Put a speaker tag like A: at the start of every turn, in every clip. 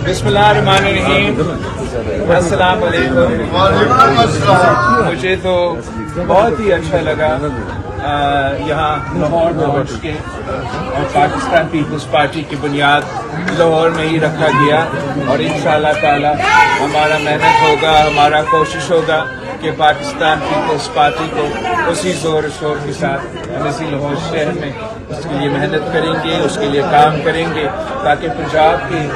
A: بسم اللہ الرحمن الرحیم، السلام علیکم۔ مجھے تو بہت ہی اچھا لگا یہاں لاہور پہنچ کے، اور پاکستان پیپلز پارٹی کی بنیاد لاہور میں ہی رکھا گیا، اور انشاءاللہ تعالی ہمارا محنت ہوگا، ہمارا کوشش ہوگا کہ پاکستان پیپلز پارٹی کو اسی زور و شور کے ساتھ ہم اسی لاہور شہر میں اس کے لیے محنت کریں گے، اس کے لیے کام کریں گے، تاکہ پنجاب کی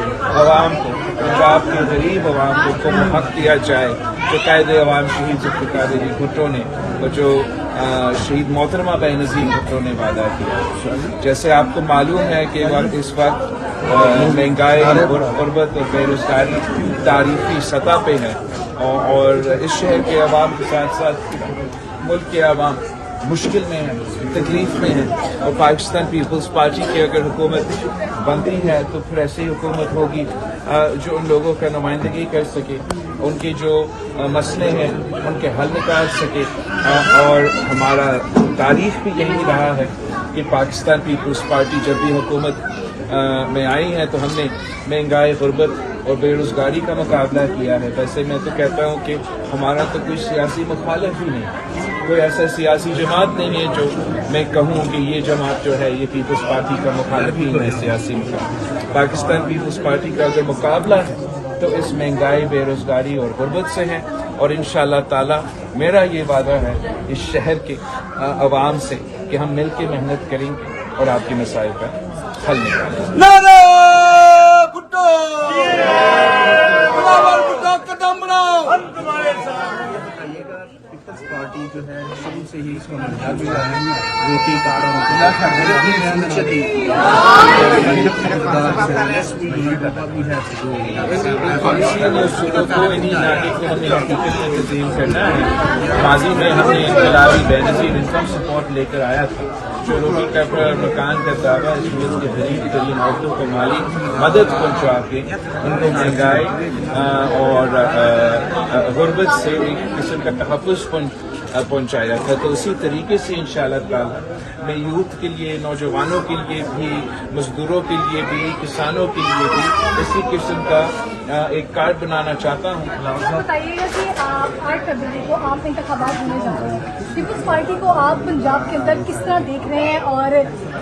A: عوام کو، پنجاب کے غریب عوام کو حق دیا جائے جو قائد عوام شہید ذوالفقار علی بھٹو نے، اور جو شہید محترمہ بے نظیر بھٹو نے وعدہ کیا۔ جیسے آپ کو معلوم ہے کہ اس وقت مہنگائی، غربت اور بے روزگاری تاریخی سطح پہ ہے، اور اس شہر کے عوام کے ساتھ ساتھ ملک کے عوام مشکل میں ہیں، تکلیف میں ہیں، اور پاکستان پیپلز پارٹی کی اگر حکومت بنتی ہے تو پھر ایسی حکومت ہوگی جو ان لوگوں کا نمائندگی کر سکے، ان کے جو مسئلے ہیں ان کے حل نکال سکے، اور ہمارا تاریخ بھی یہی رہا ہے کہ پاکستان پیپلز پارٹی جب بھی حکومت میں آئی ہے تو ہم نے مہنگائی، غربت اور بے روزگاری کا مقابلہ کیا ہے۔ ویسے میں تو کہتا ہوں کہ ہمارا تو کوئی سیاسی مخالف ہی نہیں، کوئی ایسا سیاسی جماعت نہیں ہے جو میں کہوں کہ یہ جماعت جو ہے یہ پیپلز پارٹی کا مخالف ہی ہے، سیاسی مخالف۔ پاکستان پیپلز پارٹی کا اگر مقابلہ ہے تو اس مہنگائی، بے روزگاری اور غربت سے ہے، اور انشاءاللہ تعالی میرا یہ وعدہ ہے اس شہر کے عوام سے کہ ہم مل کے محنت کریں گے اور آپ کے مسائل کا حل نکالیں گے۔
B: نعرہ بھٹو، بلاول بھٹو قدم بڑھاؤ، ہم تمہارے ساتھ۔
A: پیپلز پارٹی جو ہے شروع سے ہی اس کا منہج جو ہے روٹی کارڈ اور تنظیم کرنا ہے۔ ماضی میں ہم نے انقلابی بے نظیر انکم سپورٹ لے کر آیا تھا، جو روٹی کا مکان کا دعویٰ اس ملک کے غریب ترین عورتوں کو مالی مدد پہنچا کے ان کو مہنگائی اور غربت سے ایک قسم کا تحفظ پہنچایا تھا۔ تو اسی طریقے سے انشاءاللہ تعالی میں یوتھ کے لیے، نوجوانوں کے لیے بھی، مزدوروں کے لیے بھی، کسانوں کے لیے بھی اسی قسم کا ایک کارڈ بنانا چاہتا ہوں۔
C: بتائیے گا کہ 8 فروری کو عام انتخابات ہونے جا رہے ہیں، پیپلز پارٹی کو آپ پنجاب کے اندر کس طرح دیکھ رہے ہیں، اور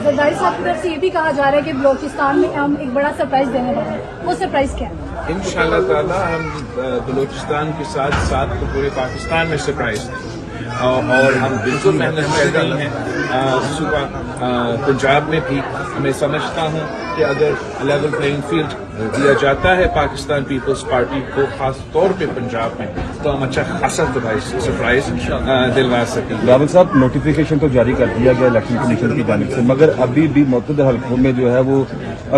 C: زرداری صاحب کی طرف سے یہ بھی کہا جا رہا ہے کہ بلوچستان میں ہم ایک بڑا سرپرائز دینے والے ہیں، وہ سرپرائز کیا ہے؟
A: انشاءاللہ تعالی ہم بلوچستان کے ساتھ ساتھ تو پورے پاکستان میں سرپرائز ہیں، اور ہم بالکل محنت کر رہے ہیں صبح پنجاب میں بھی۔ میں سمجھتا ہوں کہ اگر لیول پلینگ فیلڈ دیا جاتا ہے پاکستان پیپلز پارٹی کو، خاص طور پہ پنجاب میں، تو ہم اچھا خاصا سرپرائز دلوا سکیں گے۔
D: بلاول صاحب، نوٹیفیکیشن تو جاری کر دیا گیا الیکشن کمیشن کی جانب سے، مگر ابھی بھی متعدد حلقوں میں جو ہے وہ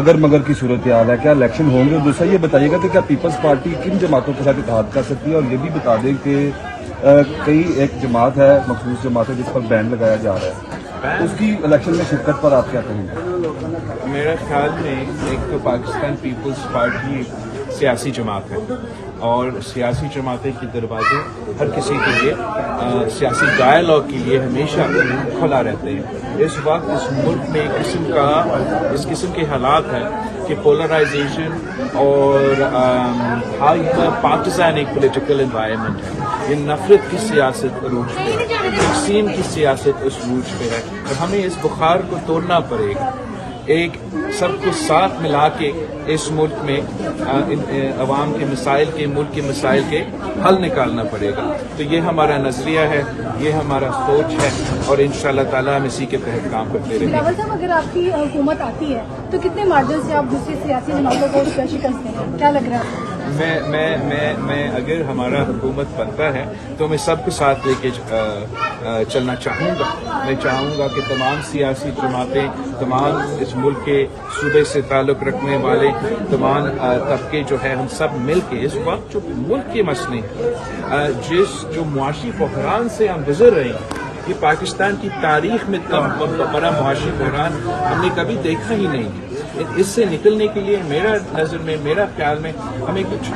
D: اگر مگر کی صورتحال ہے، کیا الیکشن ہوں گے؟ اور دوسرا یہ بتائیے گا کہ کیا پیپلز پارٹی کن جماعتوں کے ساتھ اتحاد کر سکتی ہے، اور یہ بھی بتا دیں کہ کئی ایک جماعت ہے، مخصوص جماعت ہے جس پر بین لگایا جا رہا ہے، اس کی الیکشن میں شرکت پر آپ کیا کہیں گے؟
A: میرا خیال میں ایک تو پاکستان پیپلز پارٹی سیاسی جماعت ہے، اور سیاسی جماعتیں کے دروازے ہر کسی کے لیے سیاسی ڈائیلاگ کے لیے ہمیشہ کھلا رہتے ہیں۔ اس وقت اس ملک میں اس قسم کے حالات ہیں کہ پولرائزیشن اور ہائی پارٹیزن ایک پولیٹیکل انوائرمنٹ ہے، یہ نفرت کی سیاست عروج پہ ہے، تقسیم کی سیاست اس عروج پہ ہے، اور ہمیں اس بخار کو توڑنا پڑے گا، ایک سب کو ساتھ ملا کے اس ملک میں عوام کے مسائل کے، ملک کے مسائل کے حل نکالنا پڑے گا۔ تو یہ ہمارا نظریہ ہے، یہ ہمارا سوچ ہے، اور انشاءاللہ تعالیٰ ہم اسی کے تحت کام کرتے رہیں گے۔
C: بلاول صاحب، اگر آپ کی حکومت آتی ہے تو کتنے مارجن سے آپ دوسری سیاسی جماعتوں کو شکست دیں گے؟ کیا لگ رہا ہے؟
A: میں اگر ہمارا حکومت بنتا ہے تو میں سب کو ساتھ لے کے چلنا چاہوں گا۔ میں چاہوں گا کہ تمام سیاسی جماعتیں، تمام اس ملک کے صوبے سے تعلق رکھنے والے تمام طبقے جو ہے، ہم سب مل کے اس وقت جو ملک کے مسئلے ہیں، جو معاشی بحران سے ہم گزر رہے ہیں، یہ پاکستان کی تاریخ میں بڑا معاشی بحران ہم نے کبھی دیکھا ہی نہیں ہے۔ اس سے نکلنے کے لیے میرا نظر میں، میرا خیال میں ہمیں کچھ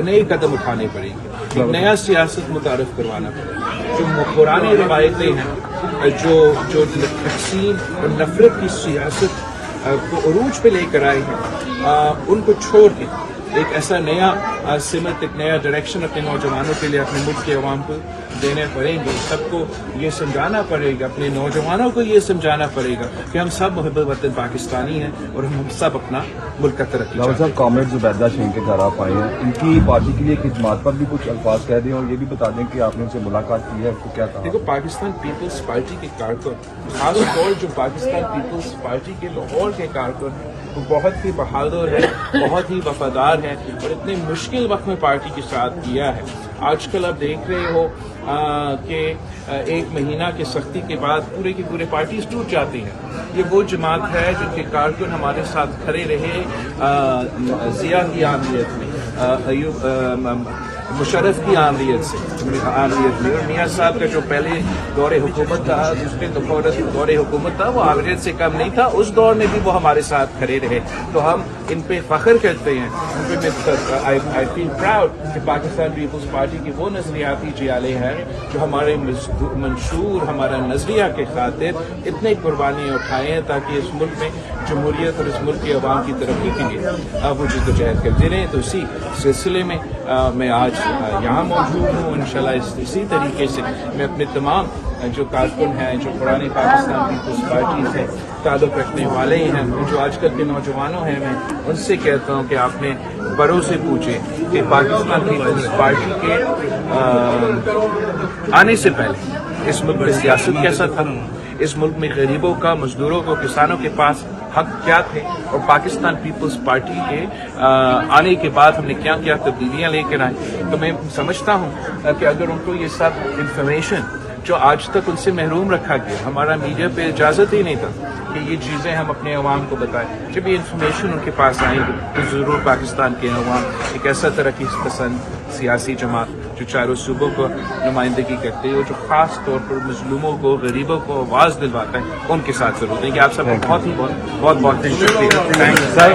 A: نئے قدم اٹھانے پڑیں گے، ایک نیا سیاست متعارف کروانا پڑے گا۔ جو پرانی روایتیں ہیں، جو تقسیم اور نفرت کی سیاست کو عروج پہ لے کر آئی ہیں، ان کو چھوڑ کے ایک ایسا نیا سمت، ایک نیا ڈائریکشن اپنے نوجوانوں کے لیے اپنے ملک کے عوام کو دینے پڑیں گے. سب کو یہ سمجھانا پڑے گا، اپنے نوجوانوں کو یہ سمجھانا پڑے گا کہ ہم سب محب وطن پاکستانی ہیں اور ہم سب اپنا ملک کا ترقی
D: راول صاحب کامریڈ زبیدہ شہین کے گھر آپ آئے ہیں، ان کی پارٹی کے لیے ایک اجماعت پر بھی کچھ الفاظ کہہ دیں اور یہ بھی بتا دیں کہ آپ نے ان سے ملاقات کی ہے، کو کیا کہا؟
A: دیکھو، پاکستان پیپلز پارٹی کے کارکن، خاص طور جو پاکستان پیپلز پارٹی کے لاہور کے کارکن، وہ بہت ہی بہادر ہے، بہت ہی وفادار ہے اور اتنے مشکل وقت میں پارٹی کے ساتھ کیا ہے. آج کل آپ دیکھ رہے ہو کہ ایک مہینہ کی سختی کے بعد پورے کی پورے پارٹیز ٹوٹ جاتی ہیں. یہ وہ جماعت ہے جن کے کارکن ہمارے ساتھ کھڑے رہے ضیاء کی آمریت میں، مشرف کی آمریت میں، اور میاں صاحب کا جو پہلے دور حکومت تھا، دوسرے دور حکومت تھا، وہ آمریت سے کم نہیں تھا. اس دور میں بھی وہ ہمارے ساتھ کھڑے رہے. تو ہم ان پہ فخر کرتے ہیں، ان پہ آئی فیل پراؤڈ کہ پاکستان پیپلز پارٹی کی وہ نظریاتی جیالے ہیں جو ہمارے منشور ہمارا نظریہ کے خاطر اتنے قربانیاں اٹھائے ہیں تاکہ اس ملک میں جمہوریت اور اس ملک کے عوام کی ترقی کے لیے وہ جدوجہد کرتے رہے. تو اسی سلسلے میں میں آج یہاں موجود ہوں. انشاءاللہ اسی طریقے سے میں اپنے تمام جو کارکن ہیں، جو پرانی پاکستان پیپلز پارٹی سے تعلق رکھنے والے ہیں، جو آج کل کے نوجوانوں ہیں، میں ان سے کہتا ہوں کہ آپ نے بڑوں سے پوچھے کہ پاکستان پیپلز پارٹی کے آنے سے پہلے اس ملک میں سیاست کیسا تھا، اس ملک میں غریبوں کا، مزدوروں کو، کسانوں کے پاس حق کیا تھے، اور پاکستان پیپلز پارٹی کے آنے کے بعد ہم نے کیا کیا تبدیلیاں لے کر آئے. تو میں سمجھتا ہوں کہ اگر ان کو یہ سب انفارمیشن جو آج تک ان سے محروم رکھا گیا، ہمارا میڈیا پہ اجازت ہی نہیں تھا کہ یہ چیزیں ہم اپنے عوام کو بتائیں، جب یہ انفارمیشن ان کے پاس آئیں گی تو ضرور پاکستان کے عوام ایک ایسا ترقی پسند سیاسی جماعت جو چاروں صوبوں کو نمائندگی کرتے ہو، جو خاص طور پر مظلوموں کو، غریبوں کو آواز دلواتا ہے، ان کے ساتھ ضرور دیں گے. آپ سب کو بہت شکریہ. Thank you.